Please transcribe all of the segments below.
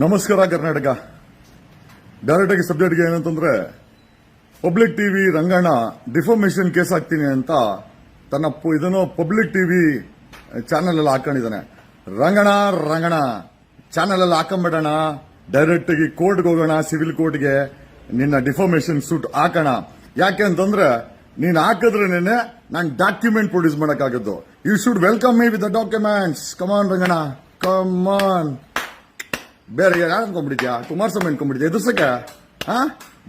ನಮಸ್ಕಾರ ಕರ್ನಾಟಕ. ಡೈರೆಕ್ಟ್ ಆಗಿ ಸಬ್ಜೆಕ್ಟ್ಗೆ ಏನಂತಂದ್ರೆ, public TV Ranganna defamation case ಹಾಕ್ತೀನಿ ಅಂತ ತನ್ನ ಇದನ್ನು ಪಬ್ಲಿಕ್ ಟಿವಿ ಚಾನೆಲ್ ಅಲ್ಲಿ ಹಾಕೊಂಡಿದ್ದಾನೆ. ರಂಗಣ್ಣ ಚಾನೆಲ್ ಅಲ್ಲಿ ಹಾಕೊಂಡ್ಬಿಡೋಣ, ಡೈರೆಕ್ಟ್ ಆಗಿ ಕೋರ್ಟ್ಗೆ ಹೋಗೋಣ, ಸಿವಿಲ್ ಕೋರ್ಟ್ಗೆ ನಿನ್ನ ಡಿಫಾಮೇಷನ್ ಸೂಟ್ ಹಾಕೋಣ. ಯಾಕೆ ಅಂತಂದ್ರೆ ನೀನ್ ಹಾಕಿದ್ರೆ ನಾನು ಡಾಕ್ಯುಮೆಂಟ್ ಪ್ರೊಡ್ಯೂಸ್ ಮಾಡಕ್ಕಾಗದ್ದು. You should welcome me with the documents. Come on Ranganna, come on. ಬೇರೆ ಯಾರು ಅನ್ಕೊಂಡ್ಬಿಟ್ಟಿದ್ಯಾ? ಕುಮಾರಸ್ವಾಮಿ ಅನ್ಕೊಂಡ್ಬಿಟ್ಟಿದ್ಯಾ ಎದುರ್ಸಕ್ಕೆ?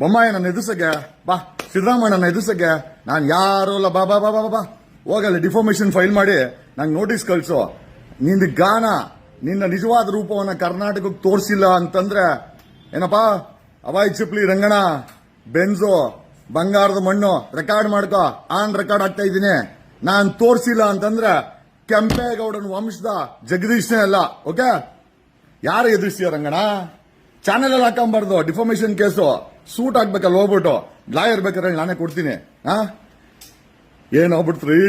ಬೊಮ್ಮಾಯಿ ನನ್ನ ಎದುರ್ಸಕ್ಕೆ ಬಾ, ಸಿದ್ದರಾಮಯ್ಯನ ಎದುರ್ಸಕ್ಕೆ ನಾನು ಯಾರು ಅಲ್ಲ. ಬಾ ಬಾ ಬಾ ಬಾ ಬಾ ಹೋಗಲ್ಲ, ಡಿಫಾಮೇಷನ್ ಫೈಲ್ ಮಾಡಿ ನಂಗೆ ನೋಟಿಸ್ ಕಳ್ಸು. ನಿಂದ ಗಾನ, ನಿನ್ನ ನಿಜವಾದ ರೂಪವನ್ನ ಕರ್ನಾಟಕಕ್ಕೆ ತೋರಿಸಿಲ್ಲ ಅಂತಂದ್ರೆ ಏನಪ್ಪಾ, ಅವಾಯ್ ಚಿಪ್ಲಿ ರಂಗಣ್ಣ, ಬೆನ್ಸು, ಬಂಗಾರದ ಮಣ್ಣು ರೆಕಾರ್ಡ್ ಮಾಡ್ಕೋ. ಆನ್ ರೆಕಾರ್ಡ್ ಆಗ್ತಾ ಇದ್ದೀನಿ. ನಾನ್ ತೋರಿಸಿಲ್ಲ ಅಂತಂದ್ರೆ ಕೆಂಪೇಗೌಡನ ವಂಶದ ಜಗದೀಶ್ನೇ ಅಲ್ಲ. ಓಕೆ, ಯಾರು ಎದುರಿಸ್ತೀಯ ರಂಗಣ್ಣ? ಚಾನೆಲ್ ಅಲ್ಲಿ ಹಾಕೊಂಬಾರ್ದು ಡಿಫಾಮೇಷನ್ ಕೇಸು. ಸೂಟ್ ಹಾಕ್ಬೇಕಲ್ಲ, ಹೋಗ್ಬಿಟ್ಟು ಲಾಯರ್ ಬೇಕಾದ್ರೆ ನಾನೇ ಕೊಡ್ತೀನಿ. ಏನ್ ಹೋಗ್ಬಿಡ್ತ್ರಿ,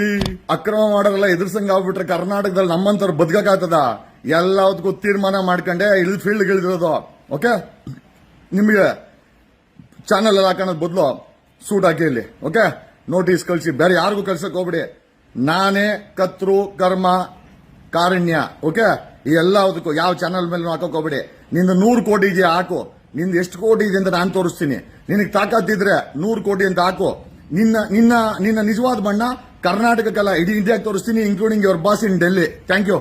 ಅಕ್ರಮ ಮಾಡೋರೆಲ್ಲ ಎದುರ್ಸಂಗ ಆಗ್ಬಿಟ್ರೆ ಕರ್ನಾಟಕದಲ್ಲಿ ನಮ್ಮಂತವ್ರು ಬದುಕಕ್ಕಾಗ್ತದ? ಎಲ್ಲದಕ್ಕೂ ತೀರ್ಮಾನ ಮಾಡ್ಕೊಂಡೆ ಇಲ್ಲಿ ಫೀಲ್ಡ್ ಇಳಿದಿರೋದು. ಓಕೆ, ನಿಮಗೆ ಚಾನೆಲ್ ಅಲ್ಲಿ ಹಾಕೋದ್ ಬದಲು ಸೂಟ್ ಹಾಕಿ ಇಲ್ಲಿ. ಓಕೆ, ನೋಟಿಸ್ ಕಳಿಸಿ, ಬೇರೆ ಯಾರಿಗೂ ಕಳ್ಸಕ್ ಹೋಗ್ಬಿಡಿ. ನಾನೇ ಕತ್ರು ಕರ್ಮ ಕಾರಣ್ಯ. ಓಕೆ, ಈ ಎಲ್ಲದಕ್ಕೂ ಯಾವ ಚಾನಲ್ ಮೇಲೆ ಹಾಕೋಕ್ ಹೋಗ್ಬಿಡಿ. ನಿಂದು 100 ಕೋಟಿ ಇದೆಯಾ ಹಾಕು. ನಿಂದು ಎಷ್ಟು ಕೋಟಿ ಇದೆ ಅಂತ ನಾನು ತೋರಿಸ್ತೀನಿ. ನಿನಗೆ ತಾಕತ್ತಿದ್ರೆ 100 ಕೋಟಿ ಅಂತ ಹಾಕು. ನಿನ್ನ ನಿಜವಾದ ಬಣ್ಣ ಕರ್ನಾಟಕಕ್ಕೆಲ್ಲ ಇಡೀ ಇಂಡಿಯಾಗೆ ತೋರಿಸ್ತೀನಿ, including your boss in Delhi. Thank you.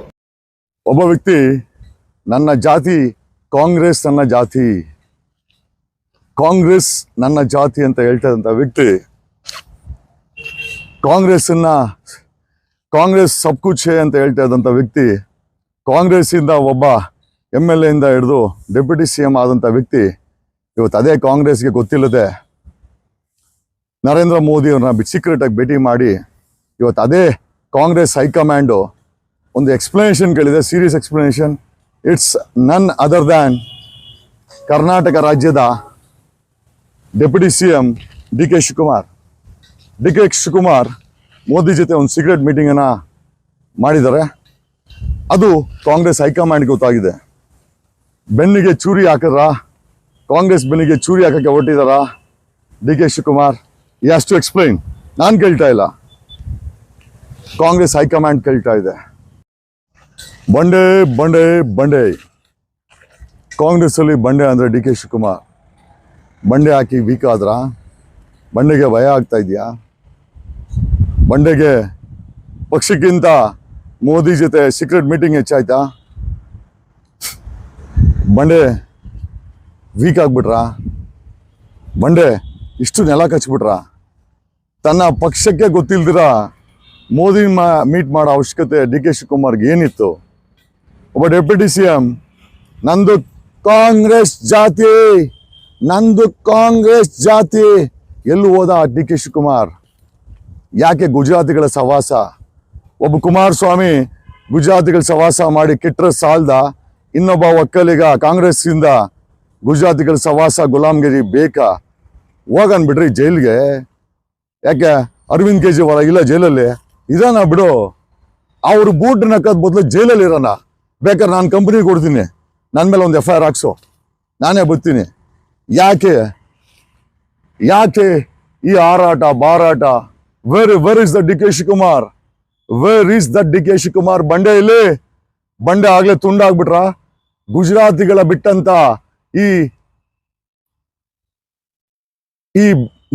ಒಬ್ಬ ವ್ಯಕ್ತಿ ನನ್ನ ಜಾತಿ ಕಾಂಗ್ರೆಸ್, ನನ್ನ ಜಾತಿ ಕಾಂಗ್ರೆಸ್, ನನ್ನ ಜಾತಿ ಅಂತ ಹೇಳ್ತದಂತ ವ್ಯಕ್ತಿ ಕಾಂಗ್ರೆಸ್ ಸಬ್ ಕುಚ್ ಹೇ ಅಂತ ಹೇಳ್ತಾ ಇದ್ದಂತ ವ್ಯಕ್ತಿ, ಕಾಂಗ್ರೆಸ್ ಇಂದ ಒಬ್ಬ MLA ಇಂದ ಹಿಡಿದು ಡೆಪ್ಯೂಟಿ CM ಆದಂತ ವ್ಯಕ್ತಿ ಇವತ್ತು ಅದೇ ಕಾಂಗ್ರೆಸ್ಗೆ ಗೊತ್ತಿಲ್ಲದೆ ನರೇಂದ್ರ ಮೋದಿ ಅವ್ರನ್ನ ಸೀಕ್ರೆಟ್ ಆಗಿ ಭೇಟಿ ಮಾಡಿ ಇವತ್ತು ಅದೇ ಕಾಂಗ್ರೆಸ್ ಹೈಕಮಾಂಡು ಒಂದು ಎಕ್ಸ್ಪ್ಲನೇಷನ್ ಕೇಳಿದೆ, serious explanation. It's none other than Karnataka ರಾಜ್ಯದ deputy CM D K Shivakumar Modi ಜೊತೆ ಒಂದು ಸೀಕ್ರೆಟ್ ಮೀಟಿಂಗ್ ಅನ್ನ ಮಾಡಿದ್ದಾರೆ. ಅದು ಕಾಂಗ್ರೆಸ್ ಹೈಕಮಾಂಡ್ ಗೊತ್ತಾಗಿದೆ. ಬೆನ್ನಿಗೆ ಚೂರಿ ಹಾಕಿದ್ರ, ಕಾಂಗ್ರೆಸ್ ಬೆನ್ನಿಗೆ ಚೂರಿ ಹಾಕಕ್ಕೆ ಹೊರಟಿದಾರ ಡಿ ಕೆ ಶಿವಕುಮಾರ್. ಈ ಹ್ಯಾಸ್ ಟು ಎಕ್ಸ್ಪ್ಲೈನ್. ನಾನು ಕೇಳ್ತಾ ಇಲ್ಲ, ಕಾಂಗ್ರೆಸ್ ಹೈಕಮಾಂಡ್ ಕೇಳ್ತಾ ಇದೆ. ಬಂಡೆ ಕಾಂಗ್ರೆಸ್ ಅಲ್ಲಿ ಬಂಡೆ ಅಂದ್ರೆ ಡಿ ಕೆ ಶಿವಕುಮಾರ್. ಬಂಡೆ ಹಾಕಿ ವೀಕ್ ಆದ್ರ, ಬಂಡೆಗೆ ಭಯ ಆಗ್ತಾ ಇದೆಯಾ? ಬಂಡೆಗೆ ಪಕ್ಷಕ್ಕಿಂತ ಮೋದಿ ಜೊತೆ ಸೀಕ್ರೆಟ್ ಮೀಟಿಂಗ್ ಹೆಚ್ಚಾಯ್ತಾ? ಬಂಡೆ ವೀಕ್ ಆಗ್ಬಿಟ್ರ? ಬಂಡೆ ಇಷ್ಟು ನೆಲ ಕಚ್ಬಿಟ್ರ? ತನ್ನ ಪಕ್ಷಕ್ಕೆ ಗೊತ್ತಿಲ್ದಿರ ಮೋದಿ ಮೀಟ್ ಮಾಡೋ ಅವಶ್ಯಕತೆ ಡಿ ಕೆ ಶಿವಕುಮಾರ್ಗೆ ಏನಿತ್ತು? ಒಬ್ಬ ಡೆಪ್ಯೂಟಿ CM, ನಂದು ಕಾಂಗ್ರೆಸ್ ಜಾತಿ ಎಲ್ಲಿ ಹೋದ ಡಿ ಕೆ ಶಿವಕುಮಾರ್? ಯಾಕೆ ಗುಜರಾತಿಗಳ ಸವಾಸ? ಒಬ್ಬ ಕುಮಾರಸ್ವಾಮಿ ಗುಜರಾತಿಗಳ ಸವಾಸ ಮಾಡಿ ಕೆಟ್ಟರೆ ಸಾಲ್ದ, ಇನ್ನೊಬ್ಬ ಒಕ್ಕಲಿಗ ಕಾಂಗ್ರೆಸ್ ಇಂದ ಗುಜರಾತಿಗಳ ಸವಾಸ ಗುಲಾಮ್ಗಿರಿ ಬೇಕಾ? ಹೋಗನ್ ಬಿಡ್ರಿ ಜೈಲ್ಗೆ. ಯಾಕೆ ಅರವಿಂದ್ ಕೇಜ್ರಿವಾಲ್ ಇಲ್ಲ ಜೈಲಲ್ಲಿ ಇದಾನ? ಬಿಡು, ಅವ್ರು ಬೂಟ್ ನಕ್ಕದ ಬದಲು ಜೈಲಲ್ಲಿ ಇರೋಣ. ಬೇಕಾದ್ರೆ ನಾನು ಕಂಪ್ನಿ ಕೊಡ್ತೀನಿ, ನನ್ನ ಮೇಲೆ ಒಂದು FIR ಹಾಕ್ಸು, ನಾನೇ ಬರ್ತೀನಿ. ಯಾಕೆ ಈ ಹಾರಾಟ ಬಾರಾಟ? Where is the D K Shivakumar? ಬಂಡೆ ಇಲ್ಲಿ, ಬಂಡೆ ಆಗ್ಲೇ ತುಂಡಾಗ್ಬಿಟ್ರ? ಗುಜರಾತಿಗಳ ಬಿಟ್ಟಂತ ಈ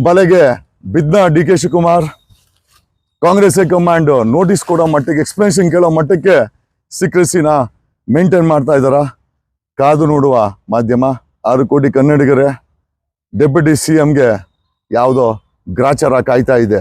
ಬಲೆಗೆ ಬಿದ್ದ D K Shivakumar. Congress high command notice ಕೊಡೋ ಮಟ್ಟಕ್ಕೆ, ಎಕ್ಸ್ಪ್ಲನೇಷನ್ ಕೇಳೋ ಮಟ್ಟಕ್ಕೆ ಸೀಕ್ರೆಸಿನ ಮೇಂಟೈನ್ ಮಾಡ್ತಾ ಇದಾರ. ಕಾದು ನೋಡುವ ಮಾಧ್ಯಮ. 6 ಕೋಟಿ ಕನ್ನಡಿಗರೇ ಡೆಪ್ಯೂಟಿ CMಗೆ ಯಾವುದೋ ಗ್ರಾಚಾರ ಕಾಯ್ತಾ ಇದೆ.